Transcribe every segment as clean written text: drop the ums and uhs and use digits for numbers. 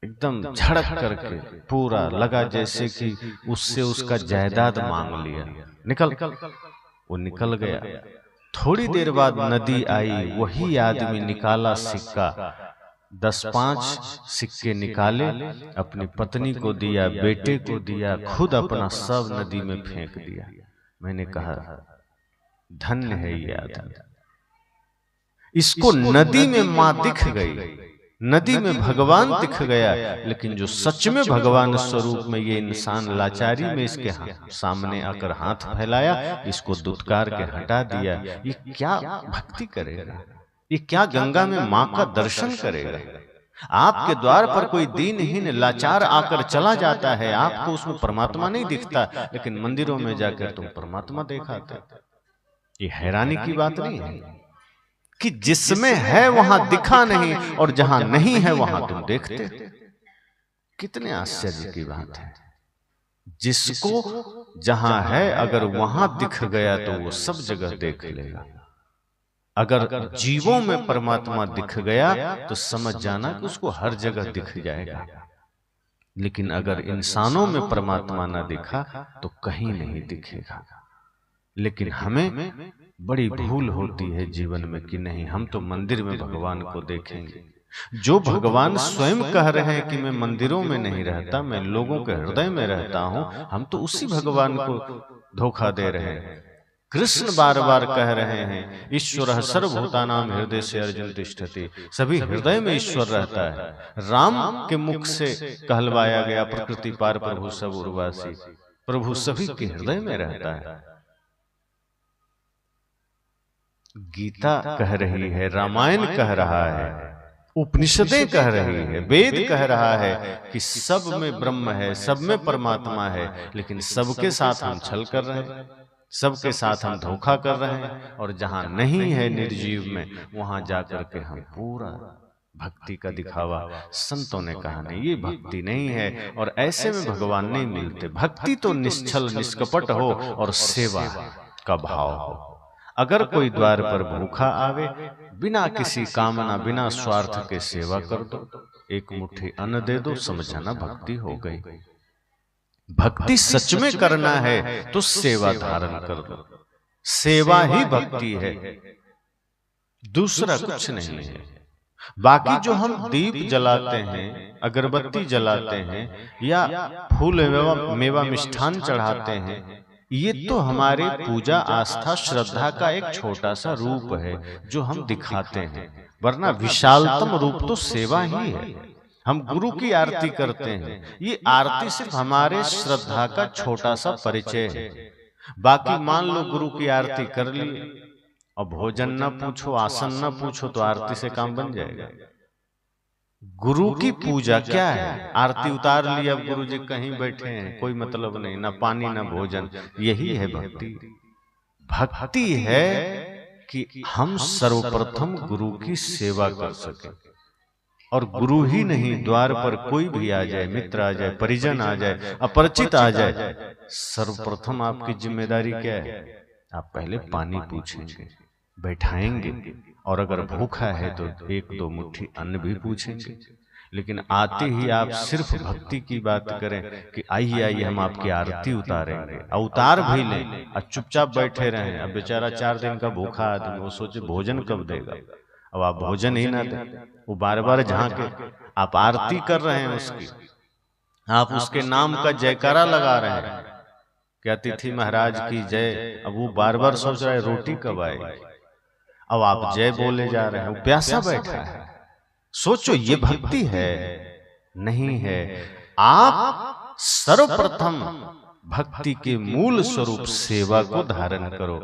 एकदम झड़क करके पूरा लगा जैसे कि उससे उसका जायदाद मांग लिया। निकल, वो निकल गया। थोड़ी देर बाद नदी आई, वही आदमी निकाला सिक्का, 10-5 सिक्के निकाले, अपनी पत्नी को दिया, बेटे को दिया, खुद अपना सब नदी में फेंक दिया। मैंने कहा धन्य है ये आदमी, इसको नदी में मां दिख गई, नदी में भगवान दिख गया, लेकिन जो सच में भगवान स्वरूप में ये इंसान लाचारी में इसके सामने आकर हाथ फैलाया, इसको दुत्कार के हटा दिया। ये क्या भक्ति करेगा, ये क्या गंगा में मां का दर्शन करेगा? आपके द्वार पर कोई दीनहीन लाचार आकर चला जाता है, आपको उसमें परमात्मा नहीं दिखता, लेकिन मंदिरों में जाकर तुम परमात्मा देखाते। ये हैरानी की बात नहीं है कि जिसमें है वहां दिखा नहीं, और जहां नहीं है वहां तुम देखते। कितने आश्चर्य की बात है। जिसको जहां है अगर वहां दिख गया तो वो सब जगह देख लेगा। अगर जीवों में परमात्मा दिख गया तो समझ जाना कि उसको हर जगह दिख जाएगा, लेकिन अगर इंसानों में परमात्मा ना दिखा तो कहीं नहीं दिखेगा। लेकिन हमें बड़ी भूल होती है जीवन में कि नहीं, हम तो मंदिर में भगवान को देखेंगे। जो भगवान स्वयं कह रहे हैं कि मैं मंदिरों में नहीं रहता, मैं लोगों के हृदय में रहता हूं, हम तो उसी भगवान को धोखा दे रहे हैं। कृष्ण बार बार कह रहे हैं ईश्वर सर्वभूतानां हृदय से अर्जुन तिष्ठति, सभी हृदय में ईश्वर रहता है। राम के मुख से कहलवाया गया प्रकृति पार प्रभु सब उर्वासी, प्रभु सभी के हृदय में रहता है। गीता कह रही है, रामायण कह रहा है, उपनिषदें कह रही है, वेद कह रहा है कि सब में ब्रह्म है, सब में परमात्मा है, लेकिन सबके साथ हम छल कर रहे हैं, सबके साथ हम धोखा कर रहे हैं, और जहां नहीं है निर्जीव में वहां जाकर के हम पूरा भक्ति का दिखावा। संतों ने कहा नहीं, ये भक्ति नहीं है, और ऐसे में भगवान नहीं मिलते। भक्ति तो निश्चल निष्कपट हो और सेवा का भाव हो। अगर कोई द्वार पर भूखा आवे, बिना किसी कामना बिना स्वार्थ के सेवा कर दो, एक मुट्ठी अन्न दे दो, समझाना भक्ति हो गई। भक्ति सच में करना है तो सेवा धारण कर दो, सेवा ही भक्ति है, दूसरा कुछ नहीं है। बाकी जो हम दीप जलाते हैं, अगरबत्ती जलाते हैं, या फूल मेवा मिष्ठान चढ़ाते हैं, ये तो हमारे पूजा आस्था श्रद्धा का एक छोटा सा रूप है जो हम दिखाते हैं, वरना विशालतम रूप तो सेवा ही है। हम गुरु की आरती करते हैं, ये आरती सिर्फ हमारे श्रद्धा का छोटा सा परिचय है। बाकी मान लो गुरु की आरती कर ली और भोजन न पूछो, आसन न पूछो, तो आरती से काम बन जाएगा। गुरु की पूजा क्या है? आरती उतार ली, अब गुरु जी कहीं बैठे हैं, कोई मतलब नहीं, ना पानी ना भोजन, यही है भक्ति। भक्ति है कि हम सर्वप्रथम गुरु की सेवा कर सके, और गुरु ही नहीं, द्वार पर कोई भी आ जाए, मित्र आ जाए, परिजन आ जाए, अपरिचित आ जाए, सर्वप्रथम आपकी जिम्मेदारी क्या है? आप पहले पानी पूछेंगे, बैठाएंगे, और अगर भूखा है तो 1-2 मुट्ठी अन्न भी पूछेंगे। लेकिन आते ही आप सिर्फ भक्ति की बात करें कि आइए आइए हम आपकी आरती उतारेंगे, अवतार भी लें, और चुपचाप बैठे रहें। अब बेचारा 4 दिन का भूखा आदमी, वो सोचे भोजन कब देगा, अब आप भोजन ही ना दें, वो बार बार झांके। आप आरती कर रहे हैं उसकी, आप उसके नाम का जयकारा लगा रहे हैं कि अतिथि महाराज की जय, अब वो बार बार सोच रहा है रोटी कब आएगी, अब आप जय बोले जा रहे हैं, वो प्यासा बैठा है। सोचो ये भक्ति है? नहीं है। आप सर्वप्रथम भक्ति के मूल स्वरूप सेवा को धारण करो।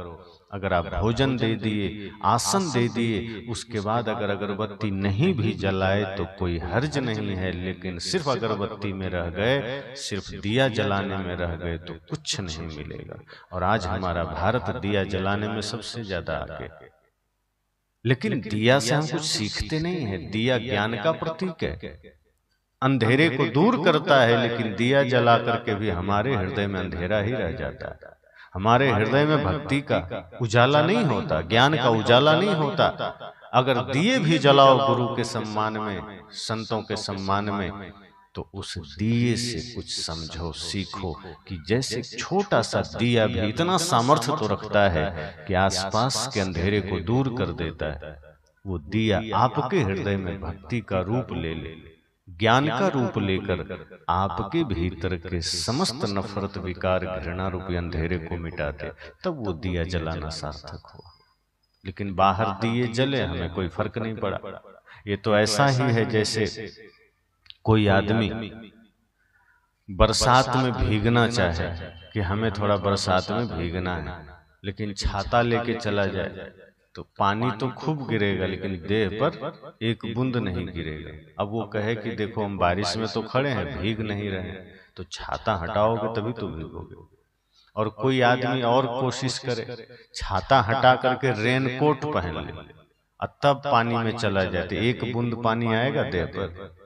अगर आप भोजन दे दिए, आसन दे दिए, उसके बाद अगर अगरबत्ती नहीं भी जलाए तो कोई हर्ज नहीं है, लेकिन सिर्फ अगरबत्ती में रह गए, सिर्फ दिया जलाने में रह गए तो कुछ नहीं मिलेगा। और आज हमारा भारत दिया जलाने में सबसे ज्यादा आगे, लेकिन दिया से हम कुछ सीखते नहीं है। दिया ज्ञान का प्रतीक है, अंधेरे को दूर करता है, लेकिन दिया जला करके भी हमारे हृदय में अंधेरा ही रह जाता है। हमारे हृदय में भक्ति का उजाला नहीं होता, ज्ञान का उजाला नहीं होता। अगर दिए भी जलाओ गुरु के सम्मान में, संतों के सम्मान में, तो उस दिए से कुछ समझो, सीखो कि जैसे छोटा सा दिया भी इतना सामर्थ्य तो रखता है कि आसपास के अंधेरे को दूर कर देता है। वो दिया आपके हृदय में भक्ति का रूप ले ले, ज्ञान का रूप लेकर आपके भीतर के समस्त नफरत, विकार, घृणा रूपी अंधेरे को मिटा दे, तब वो दिया जलाना सार्थक हुआ। लेकिन बाहर दिए जले, हमें कोई फर्क नहीं पड़ा। ये तो ऐसा ही है जैसे कोई आदमी बरसात में भीगना चाहे कि हमें थोड़ा बरसात में भीगना है, लेकिन छाता लेके चला जाए तो पानी तो खूब गिरेगा लेकिन देह पर एक बूंद नहीं गिरेगा। अब वो कहे कि देखो हम बारिश में तो खड़े हैं, भीग नहीं रहे हैं, तो छाता हटाओगे तभी तो भीगोगे। और कोई आदमी और कोशिश करे, छाता हटा करके रेनकोट पहन ले और तब पानी में चला जाए तो एक बूंद पानी आएगा देह पर।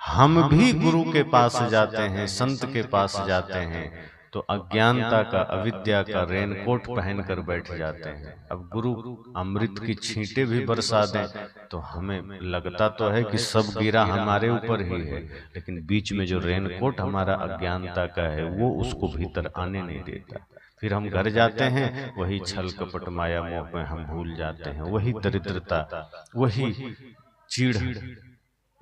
हम भी गुरु के पास जाते हैं, संत के पास जाते हैं, तो अज्ञानता का, अविद्या का रेनकोट पहनकर बैठ जाते हैं। अब गुरु अमृत की छींटे भी बरसा दें तो हमें लगता तो है कि सब गिरा हमारे ऊपर ही है, लेकिन बीच में जो रेनकोट हमारा अज्ञानता का है वो उसको भीतर आने नहीं देता। फिर हम घर जाते हैं, वही छल कपट माया मोह में हम भूल जाते हैं, वही दरिद्रता, वही चिढ़,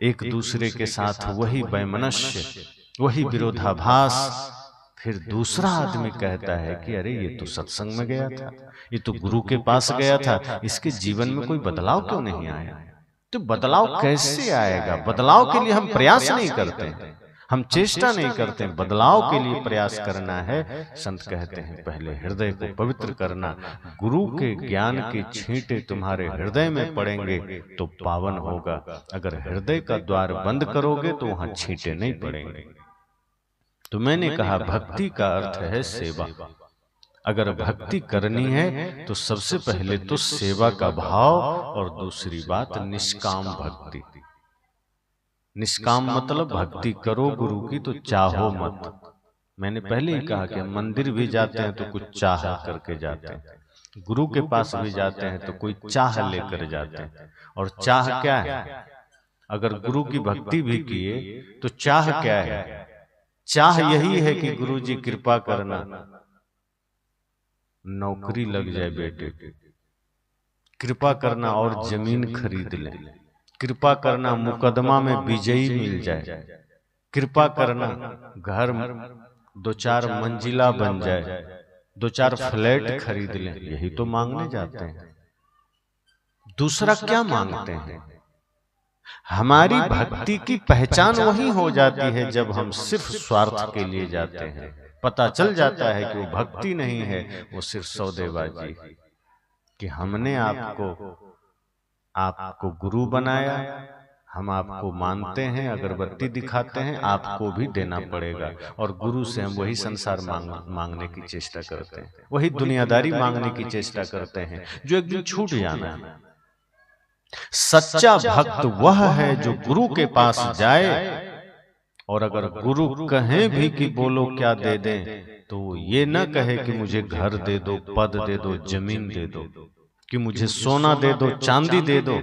एक दूसरे के साथ वही वैमनस्य, वही विरोधाभास। फिर दूसरा आदमी कहता है कि अरे ये तो सत्संग में गया था, ये तो गुरु के पास गया था, इसके जीवन में कोई बदलाव क्यों नहीं आया? तो बदलाव कैसे आएगा? बदलाव के लिए हम प्रयास नहीं करते, हम चेष्टा नहीं करते। बदलाव के लिए प्रयास करना है। संत कहते हैं पहले हृदय को पवित्र करना। गुरु के ज्ञान के छींटे तुम्हारे हृदय में पड़ेंगे तो पावन होगा। अगर हृदय का द्वार बंद करोगे तो वहां छींटे नहीं पड़ेंगे। तो मैंने कहा भक्ति का अर्थ है सेवा। अगर भक्ति करनी है तो सबसे पहले तो सेवा का भाव, और दूसरी बात निष्काम भक्ति। निष्काम मतलब भक्ति करो गुरु की तो चाहो मत। मैंने पहले ही कहा कि हम मंदिर भी जाते हैं तो कुछ चाह करके जाते हैं, गुरु के पास भी जाते हैं तो कोई चाह लेकर जाते हैं। और चाह क्या है? अगर गुरु की भक्ति भी किए तो चाह क्या है? चाह यही है कि गुरु जी कृपा करना नौकरी लग जाए बेटे, कृपा करना और जमीन खरीद ले, कृपा करना मुकदमा में विजयी मिल जाए, कृपा करना घर 2-4 मंजिला बन जाए, 2-4 फ्लैट खरीद लें। यही तो मांगने जाते हैं। दूसरा क्या मांगते हैं? हमारी भक्ति की पहचान वही हो जाती है जब हम सिर्फ स्वार्थ के लिए जाते हैं। पता चल जाता है कि वो भक्ति नहीं है, वो सिर्फ सौदेबाजी, कि हमने आपको गुरु बनाया, हम आपको मानते हैं, अगरबत्ती दिखाते हैं, आपको भी देना पड़ेगा। और गुरु से हम वही संसार मांगने की चेष्टा करते हैं, वही दुनियादारी मांगने की चेष्टा करते हैं जो एक दिन छूट जाना है। सच्चा भक्त वह है जो गुरु के पास जाए, और अगर गुरु कहें भी कि बोलो क्या दे दें, तो ये न कहे कि मुझे घर दे दो, पद दे दो, जमीन दे दो, कि मुझे सोना दे दो, चांदी दे दो।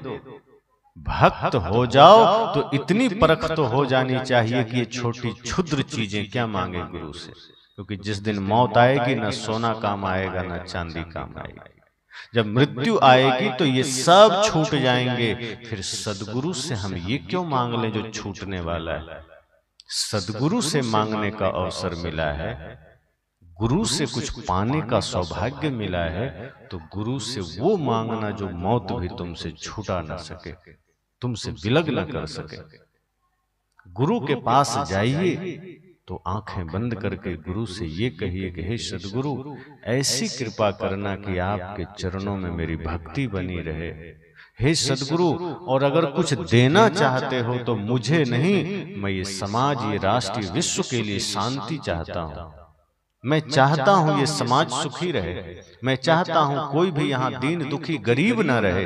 भक्त हो जाओ तो इतनी परख तो हो जानी चाहिए कि ये छोटी क्षुद्र चीजें क्या मांगे गुरु से, क्योंकि जिस दिन मौत आएगी न सोना काम आएगा न चांदी काम आएगी। जब मृत्यु आएगी तो ये सब छूट जाएंगे। फिर सदगुरु से हम ये क्यों मांग लें जो छूटने वाला है? सदगुरु से मांगने का अवसर मिला है, गुरु से कुछ पाने का सौभाग्य मिला है, तो गुरु से वो मांगना जो मौत भी तुमसे छूटा न सके, तुमसे विलग न कर सके। गुरु के पास जाइए तो आंखें बंद करके गुरु से ये कहिए कि हे सदगुरु, ऐसी कृपा करना कि आपके चरणों में मेरी भक्ति बनी रहे। हे सदगुरु, और अगर कुछ देना चाहते हो तो मुझे नहीं, मैं ये समाज, ये राष्ट्र, विश्व के लिए शांति चाहता हूं। मैं चाहता हूं ये समाज सुखी रहे, मैं चाहता हूं कोई भी यहाँ दीन दुखी गरीब न रहे,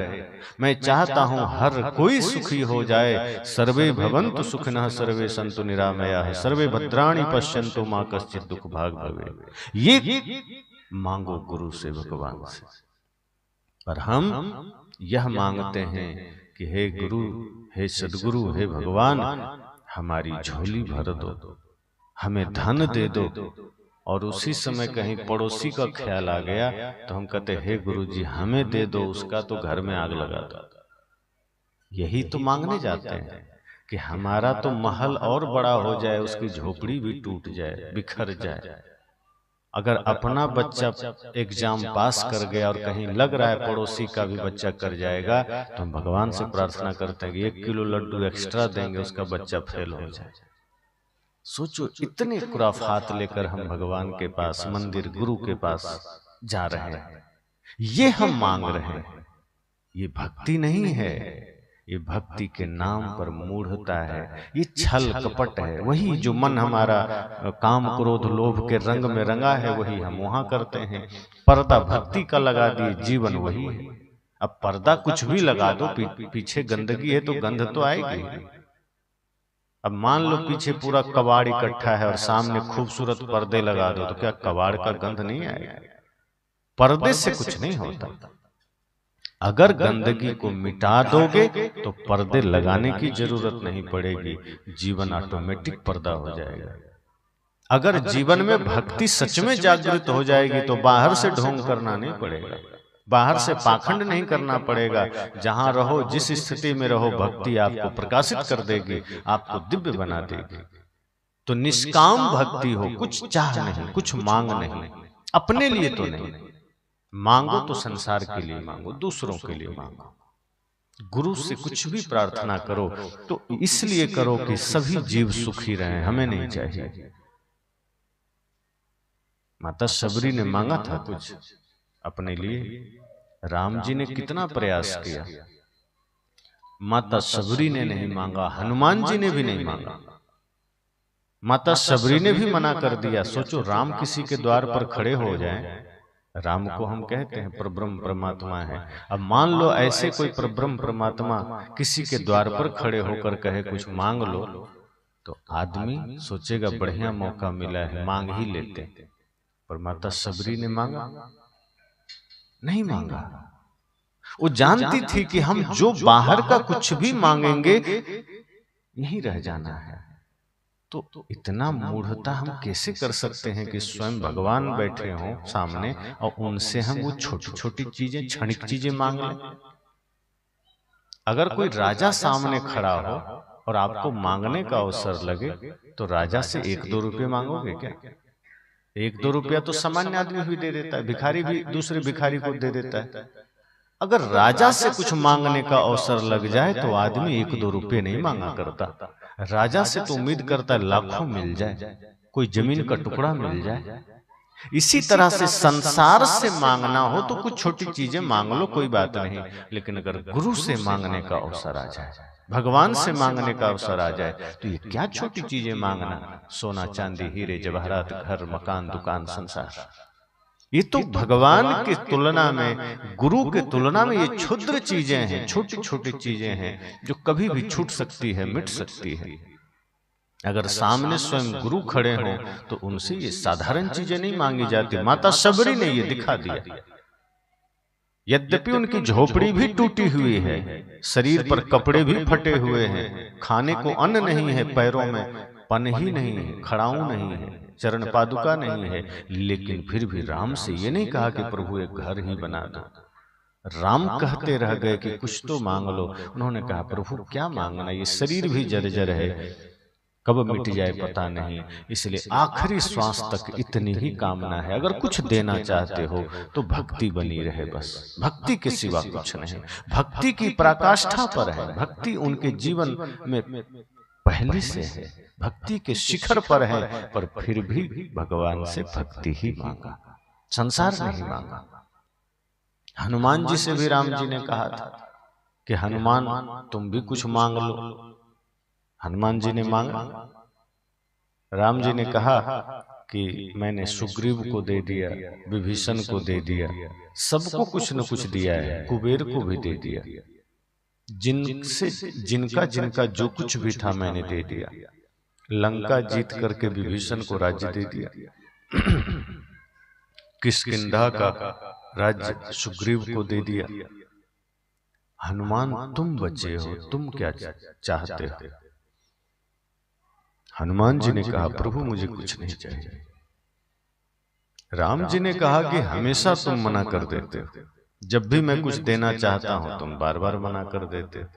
मैं चाहता हूं हर कोई सुखी हो जाए। सर्वे भवन्तु सुखिनः सर्वे सन्तु निरामयाः सर्वे भद्राणि पश्यन्तु मा कश्चित् दुख भाग भवेत्। ये मांगो गुरु से, भगवान से। पर हम यह मांगते हैं कि हे गुरु, हे सदगुरु, हे भगवान, हमारी झोली भर दो, हमें धन दे दो। और उसी समय कहीं पड़ोसी का ख्याल आ गया तो हम कहते, हे गुरु जी हमें दे दो, उसका तो घर में आग लगा दो। यही तो मांगने जाते हैं कि हमारा तो महल और बड़ा हो जाए, उसकी झोपड़ी भी टूट जाए, बिखर जाए। अगर अपना बच्चा एग्जाम पास कर गया और कहीं लग रहा है पड़ोसी का भी बच्चा कर जाएगा, तो हम भगवान से प्रार्थना करते हैं कि 1 किलो लड्डू एक्स्ट्रा देंगे, उसका बच्चा फेल हो जाए। सोचो, इतने खुराफात लेकर हम भगवान के पास, मंदिर, गुरु के पास जा रहे हैं, ये हम मांग रहे हैं। ये भक्ति नहीं है, ये भक्ति के नाम पर मूढ़ता है, ये छल कपट है। वही जो मन हमारा काम क्रोध लोभ के रंग में रंगा है, वही हम वहां करते हैं। पर्दा भक्ति का लगा दिए, जीवन वही है। अब पर्दा कुछ भी लगा दो, पीछे गंदगी है तो गंध तो आएगी। अब मान लो पीछे पूरा कबाड़ इकट्ठा है और सामने खूबसूरत पर्दे लगा दो, तो क्या कबाड़ का गंध नहीं आएगा? पर्दे से कुछ नहीं होता। अगर गंदगी को मिटा दोगे तो पर्दे लगाने की जरूरत नहीं पड़ेगी, जीवन ऑटोमेटिक पर्दा हो जाएगा। अगर जीवन में भक्ति सच में जागृत हो जाएगी तो बाहर से ढोंग करना नहीं पड़ेगा, बाहर से पाखंड नहीं करना पड़ेगा। जहां रहो, जिस स्थिति में रहो, भक्ति आपको प्रकाशित कर देगी, आपको दिव्य बना देगी। तो निष्काम भक्ति हो, कुछ चाह नहीं, कुछ मांग नहीं, अपने लिए तो नहीं। मांगो तो संसार के लिए मांगो, दूसरों के लिए मांगो। गुरु से कुछ भी प्रार्थना करो तो इसलिए करो कि सभी जीव सुखी रहें, हमें नहीं चाहिए। माता शबरी ने मांगा था कुछ अपने लिए, राम जी ने कितना प्रयास किया, माता शबरी ने नहीं मांगा, हनुमान जी ने भी नहीं मांगा, माता शबरी ने भी मना कर दिया। सोचो, राम किसी के द्वार पर खड़े हो जाएं, राम को हम कहते हैं परब्रह्म परमात्मा है। अब मान लो ऐसे कोई परब्रह्म परमात्मा किसी के द्वार पर खड़े होकर कहे कुछ मांग लो, तो आदमी सोचेगा बढ़िया मौका मिला है, मांग ही लेते। पर माता शबरी ने मांगा नहीं मांगा। वो जानती थी कि हम जो बाहर का कुछ भी मांगेंगे यहीं रह जाना है। तो इतना मूढ़ता हम कैसे कर सकते हैं कि स्वयं भगवान बैठे हों सामने और उनसे हम वो छोटी छोटी चीजें, क्षणिक चीजें मांग लें। अगर कोई राजा सामने खड़ा हो और आपको मांगने का अवसर लगे तो राजा से 1-2 रुपये मांगोगे क्या? 1-2 रुपया तो सामान्य आदमी भी दे देता है, भिखारी भी दूसरे भिखारी को दे देता है। अगर राजा से कुछ मांगने का अवसर लग जाए तो आदमी 1-2 रुपये नहीं मांगा करता। राजा से तो उम्मीद करता है लाखों मिल जाए, कोई जमीन का टुकड़ा मिल जाए। इसी तरह से संसार से मांगना हो तो कुछ छोटी चीजें मांग लो, कोई बात नहीं। लेकिन अगर गुरु से मांगने का अवसर आ जाए, भगवान से मांगने का अवसर आ जाए, तो ये क्या छोटी चीजें मांगना, सोना चांदी हीरे जवाहरात, घर मकान दुकान संसार, ये तो भगवान की तुलना में, गुरु की तुलना में ये क्षुद्र चीजें हैं, छोटी छोटी चीजें हैं जो कभी भी छूट सकती है, मिट सकती है। अगर सामने स्वयं गुरु खड़े हों तो उनसे ये साधारण चीजें नहीं मांगी जाती। माता शबरी ने ये दिखा दिया। यद्यपि उनकी झोपड़ी भी टूटी हुई है, शरीर पर कपड़े भी फटे हुए हैं, खाने को अन्न नहीं है, पैरों में पन ही नहीं है, खड़ाऊ नहीं है, चरण पादुका नहीं है, लेकिन फिर भी राम से ये नहीं कहा कि प्रभु एक घर ही बना दो। राम कहते रह गए कि कुछ तो मांग लो। उन्होंने कहा प्रभु क्या मांगना, ये शरीर भी जर्जर है, कब मिट जाए पता नहीं, इसलिए आखिरी श्वास तक इतनी ही कामना है। अगर कुछ देना चाहते हो तो भक्ति बनी रहे, बस भक्ति के सिवा कुछ नहीं। भक्ति की पराकाष्ठा पर है, भक्ति उनके जीवन में पहले से है, भक्ति के शिखर पर है, पर फिर भी भगवान से भक्ति ही मांगा, संसार नहीं मांगा। हनुमान जी से भी राम जी ने कहा था कि हनुमान तुम भी कुछ मांग लो। हनुमान जी ने मांगा, राम जी ने कहा कि मैंने सुग्रीव को दे दिया, विभीषण को दे दिया, सबको कुछ न कुछ दिया है, कुबेर को भी दे दिया, जिनसे जिनका जिनका जो कुछ भी था मैंने दे दिया। लंका जीत करके विभीषण को राज्य दे दिया, किष्किंधा का राज्य सुग्रीव को दे दिया। हनुमान तुम बचे हो, तुम क्या चाहते हो? हनुमान जी ने कहा प्रभु मुझे कुछ नहीं चाहिए। राम जी ने कहा कि हमेशा तुम मना कर देते हो, जब भी मैं कुछ देना चाहता हूं तुम बार बार मना कर देते हो,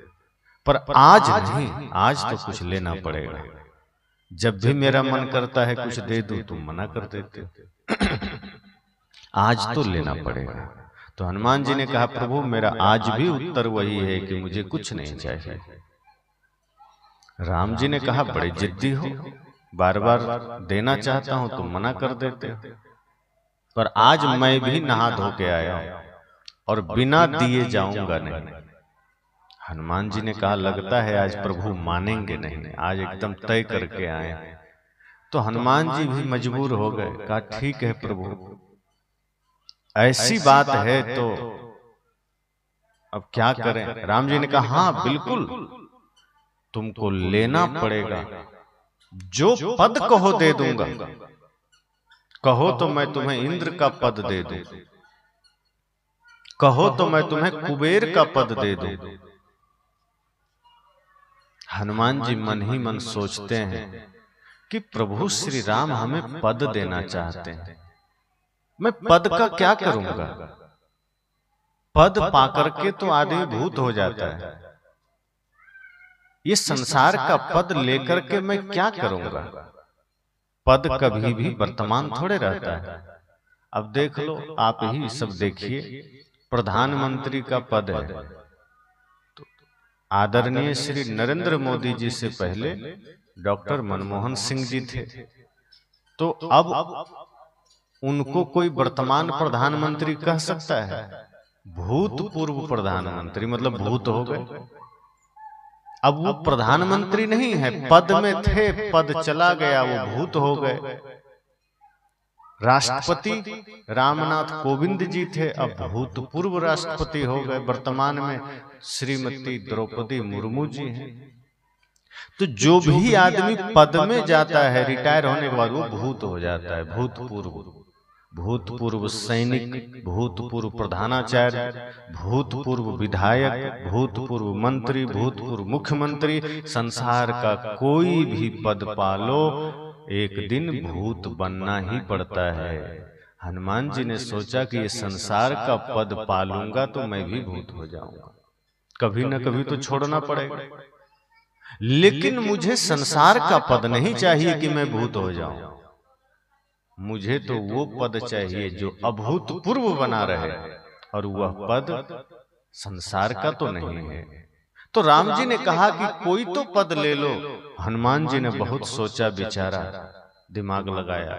पर आज नहीं, आज तो कुछ लेना पड़ेगा। जब भी मेरा मन करता है कुछ दे दूं तुम मना कर देते हो, आज तो लेना पड़ेगा। तो हनुमान जी ने कहा प्रभु मेरा आज भी उत्तर वही है कि मुझे कुछ नहीं चाहिए। राम जी ने कहा बड़े जिद्दी हो, बार बार देना चाहता हूं तुम मना कर देते हो, पर आज मैं भी नहा धो के आया हूं और बिना दिए जाऊंगा नहीं। हनुमान जी ने कहा लगता है आज प्रभु मानेंगे नहीं, आज एकदम तय करके आए। तो हनुमान जी भी मजबूर हो गए, कहा ठीक है प्रभु ऐसी बात है तो अब क्या करें। राम जी ने कहा हाँ बिल्कुल तुमको लेना पड़ेगा, जो पद कहो दे दूंगा। कहो तो मैं तुम्हें इंद्र का पद दे दूं, कहो तो मैं तुम्हें कुबेर का पद दे दूं। हनुमान जी मन ही मन सोचते हैं कि प्रभु श्री राम हमें पद देना चाहते हैं, मैं पद का क्या करूंगा? पद पाकर के तो आदमी भूत हो जाता है, ये संसार का पद लेकर के मैं क्या करूंगा? पद कभी भी वर्तमान थोड़े रहता है। अब देख लो, आप ही सब देखिए, प्रधानमंत्री का पद है तो आदरणीय श्री नरेंद्र मोदी जी से पहले डॉक्टर मनमोहन सिंह जी थे, तो अब उनको कोई वर्तमान प्रधानमंत्री कह सकता है? भूतपूर्व प्रधानमंत्री मतलब भूत हो गए। अब वो प्रधानमंत्री नहीं है, पद में थे, पद चला गया, वो भूत हो गए। राष्ट्रपति रामनाथ कोविंद जी थे, अब भूतपूर्व राष्ट्रपति हो गए। वर्तमान में श्रीमती द्रौपदी मुर्मू जी हैं। तो जो भी आदमी पद में जाता है रिटायर होने के बाद वो भूत हो जाता है। भूतपूर्व, भूतपूर्व सैनिक, भूतपूर्व प्रधानाचार्य, भूतपूर्व विधायक, भूतपूर्व मंत्री, भूतपूर्व मुख्यमंत्री, संसार का कोई भी पद पालो एक दिन भूत बनना ही पड़ता है। हनुमान जी ने सोचा कि ये संसार का पद पालूंगा तो मैं भी भूत हो जाऊंगा, कभी न कभी तो छोड़ना पड़ेगा। लेकिन मुझे संसार का पद नहीं चाहिए कि मैं भूत हो जाऊं, मुझे तो वो पद चाहिए जो अभूतपूर्व बना रहे, और वह पद संसार का तो नहीं है। तो राम जी ने कहा कि कोई तो पद ले लो। हनुमान जी ने बहुत सोचा विचारा, दिमाग लगाया,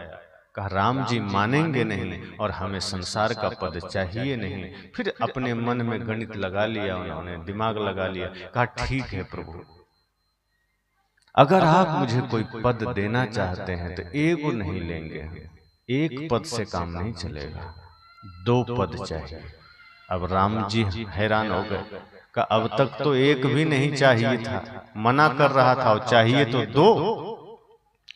कहा राम जी मानेंगे नहीं और हमें संसार का पद चाहिए नहीं। फिर अपने मन में गणित लगा लिया, उन्होंने दिमाग लगा लिया, कहा ठीक है प्रभु, अगर आप मुझे कोई पद देना चाहते हैं तो एक नहीं लेंगे, एक पद से काम नहीं चलेगा, 2 पद चाहिए। अब राम जी हैरान हो गए, का अब तक तो एक भी नहीं चाहिए था, मना कर रहा था, और चाहिए तो 2।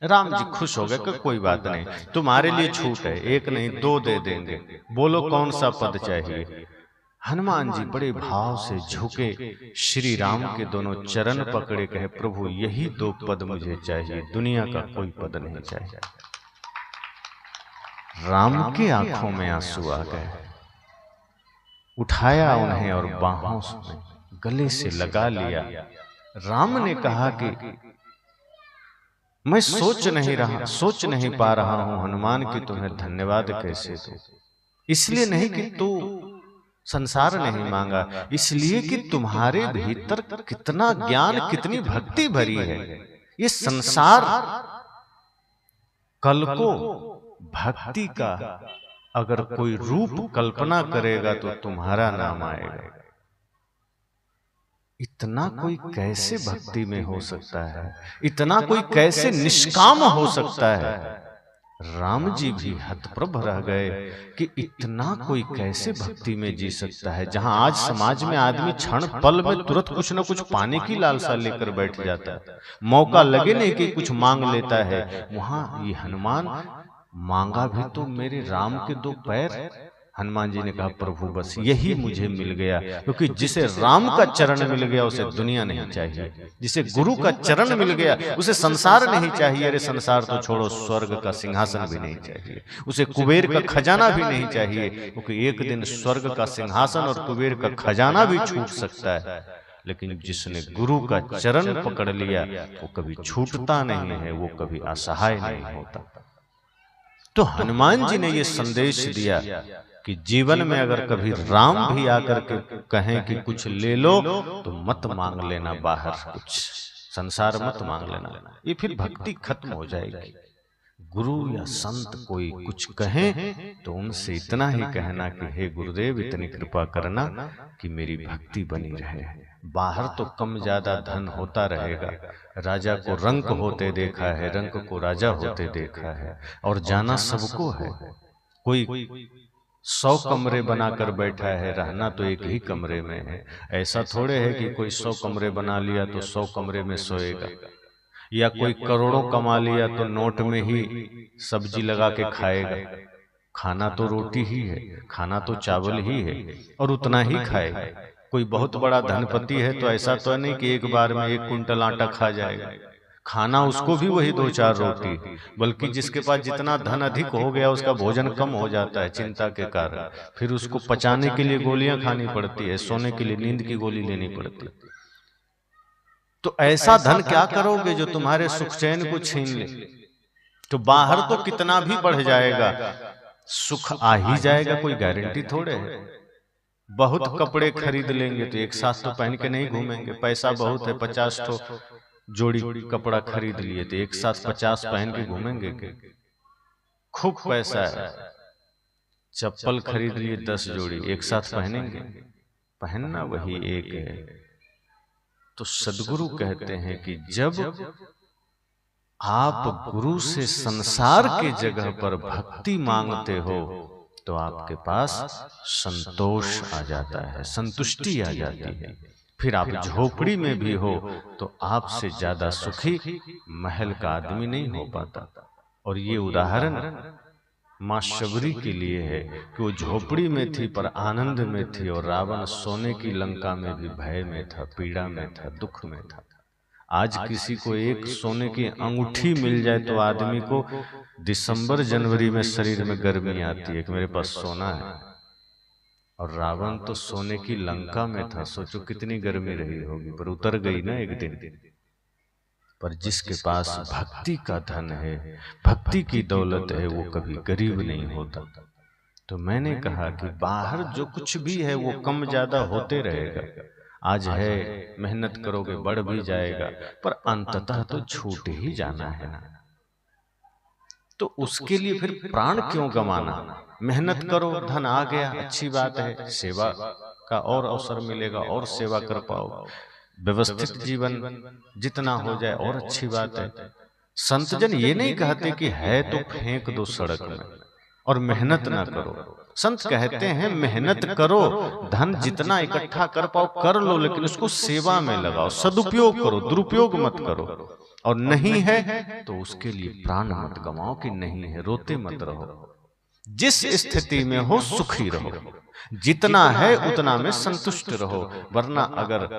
राम जी खुश हो गए कि कोई बात नहीं, तुम्हारे लिए छूट है, एक नहीं 2 दे देंगे, बोलो कौन सा पद चाहिए। हनुमान जी बड़े भाव से झुके, श्री राम के दोनों चरण पकड़े, कहे प्रभु यही 2 पद मुझे चाहिए, दुनिया का कोई पद नहीं चाहिए। राम की आंखों में आंसू आ गए, उठाया उन्हें और बाहों से गले से लगा लिया। राम ने कहा कि मैं सोच नहीं पा रहा हूं हनुमान कि तुम्हें धन्यवाद कैसे दूं। इसलिए नहीं कि तू संसार नहीं मांगा, इसलिए कि तुम्हारे भीतर कितना ज्ञान, कितनी भक्ति भरी है। ये संसार कल को भक्ति का अगर कोई रूप कल्पना करेगा तो तुम्हारा नाम आएगा। इतना कोई कैसे भक्ति में हो सकता है, इतना कोई कैसे निष्काम हो सकता है। राम जी भी हतप्रभ रह गए कि इतना कोई कैसे भक्ति में जी सकता है। जहां आज समाज में आदमी क्षण पल में तुरंत कुछ न कुछ पाने की लालसा लेकर बैठ जाता है, मौका लगे नहीं कि कुछ मांग लेता है, वहां ये हनुमान मांगा भी तो मेरे राम के 2 पैर, हनुमान जी ने कहा प्रभु बस यही मुझे मिल गया, क्योंकि जिसे राम का चरण मिल गया उसे दुनिया नहीं चाहिए, जिसे गुरु का चरण मिल गया उसे संसार नहीं चाहिए। अरे संसार तो छोड़ो, स्वर्ग का सिंहासन भी नहीं चाहिए, उसे कुबेर का खजाना भी नहीं चाहिए, क्योंकि एक दिन स्वर्ग का सिंहासन और कुबेर का खजाना भी छूट सकता है, लेकिन जिसने गुरु का चरण पकड़ लिया वो कभी छूटता नहीं है, वो कभी असहाय नहीं होता। तो हनुमान जी ने ये संदेश दिया कि जीवन में अगर कभी राम भी आकर के कहें कि कुछ ले लो तो मत मांग लेना बाहर, कुछ संसार मत मांग लेना, ये फिर भक्ति खत्म हो जाएगी। गुरु या संत कोई कुछ कहें तो उनसे इतना ही कहना कि हे गुरुदेव इतनी कृपा करना कि मेरी भक्ति बनी रहे। बाहर तो कम ज्यादा धन होता रहेगा, राजा को रंक होते देखा है, रंक को राजा होते देखा है, और जाना सबको है। कोई 100 कमरे बनाकर बैठा है, रहना तो एक ही कमरे में है। ऐसा थोड़े है कि कोई 100 कमरे बना लिया तो 100 कमरे में सोएगा, या कोई करोड़ों कमा लिया तो नोट में ही सब्जी लगा के खाएगा। खाना तो रोटी ही है, खाना तो चावल ही है, और उतना ही खाएगा। कोई बहुत बड़ा धनपति है तो ऐसा तो नहीं कि एक बार में 1 कुंटल आटा खा जाएगा, खाना उसको भी वही 2-4 रोटी, बल्कि जिसके पास जितना धन अधिक हो गया उसका भोजन कम हो जाता है चिंता के कारण, फिर उसको पचाने के लिए गोलियां खानी पड़ती है, सोने के लिए नींद की गोली लेनी पड़ती। तो ऐसा धन क्या करोगे जो तुम्हारे सुख चैन को छीन ले? तो बाहर तो कितना भी बढ़ जाएगा, सुख आ ही जाएगा, कोई गारंटी थोड़े है। बहुत कपड़े खरीद लेंगे तो एक साथ तो पहन के नहीं घूमेंगे, पैसा बहुत है, 50 तो जोड़ी कपड़ा खरीद लिए तो एक साथ 50 पहन के घूमेंगे के? खूब पैसा है, चप्पल खरीद लिए 10 जोड़ी, एक साथ पहनेंगे? पहनना वही एक है। तो सदगुरु कहते हैं कि जब आप गुरु से संसार के जगह पर भक्ति मांगते हो तो आपके पास संतोष आ जाता है, संतुष्टि आ जाती है। फिर आप झोपड़ी में भी हो तो आपसे ज्यादा सुखी महल का आदमी नहीं हो पाता। और ये उदाहरण मां शबरी के लिए है कि वो झोपड़ी में थी पर आनंद में थी, और रावण सोने की लंका में भी भय में था, पीड़ा में था, दुख में था। आज किसी को एक सोने की अंगूठी मिल जाए तो आदमी को दिसंबर जनवरी में शरीर में गर्मी आती है कि मेरे पास सोना है, और रावण तो सोने की लंका में था। सोचो कितनी गर्मी रही होगी, पर उतर गई ना एक दिन। पर जिसके पास भक्ति का धन है, भक्ति की दौलत है, वो कभी गरीब नहीं होता। तो मैंने कहा कि बाहर जो कुछ भी है वो कम ज्यादा होते रहेगा। आज है, मेहनत करोगे बढ़ भी जाएगा, पर अंततः तो छूट ही जाना है ना। तो उसके लिए फिर प्राण क्यों गंवाना? मेहनत करो, धन आ गया, अच्छी बात है, सेवा का और अवसर मिलेगा और सेवा कर पाओ। व्यवस्थित जीवन जितना हो जाए और अच्छी बात है। संतजन ये नहीं कहते कि है तो फेंक दो सड़क में और मेहनत ना करो। संत कहते हैं मेहनत करो, धन जितना इकट्ठा कर पाओ कर लो, लेकिन उसको सेवा में लगाओ, सदुपयोग करो, दुरुपयोग मत करो। और नहीं है तो उसके लिए प्राण मत गंवाओ कि नहीं है, रोते मत रहो। जिस स्थिति में हो सुखी रहो, जितना है उतना में संतुष्ट रहो। वरना अगर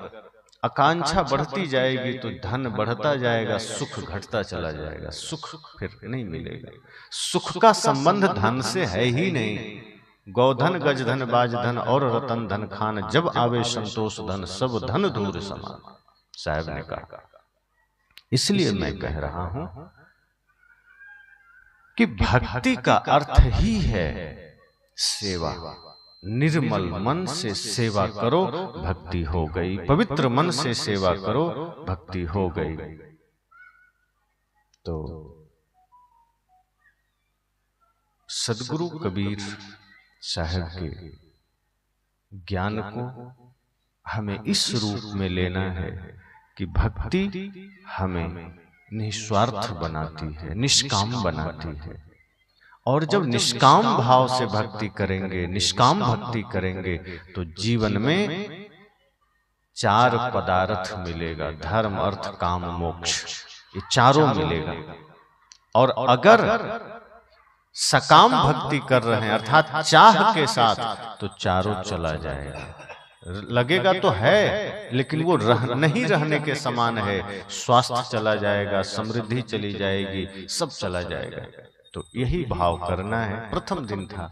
आकांक्षा बढ़ती जाएगी तो धन बढ़ता जाएगा, सुख घटता चला जाएगा, सुख फिर नहीं मिलेगा। सुख का संबंध धन से है ही नहीं। गौधन गजधन बाजधन और रतन धन खान, जब आवे संतोष धन सब धन दूर समान, साहब ने कहा। इसलिए मैं कह रहा हूं कि भक्ति का अर्थ ही है सेवा। निर्मल मन से सेवा करो, भक्ति हो गई। पवित्र मन से सेवा करो, भक्ति हो गई। तो सदगुरु कबीर साहब के ज्ञान को हमें इस रूप में लेना है कि भक्ति हमें निस्वार्थ बनाती है, निष्काम बनाती है। और जब निष्काम भाव से भक्ति करेंगे, निष्काम भक्ति करेंगे, तो जीवन में 4 पदार्थ मिलेगा, धर्म अर्थ काम मोक्ष, ये चारों मिलेगा। और अगर सकाम भक्ति कर रहे हैं अर्थात चाह के साथ, तो चारों चला जाएगा। लगेगा तो है, लेकिन वो नहीं रहने के समान है। स्वास्थ्य चला जाएगा, समृद्धि चली जाएगी, सब चला जाएगा। तो यही भाव करना है। प्रथम दिन था,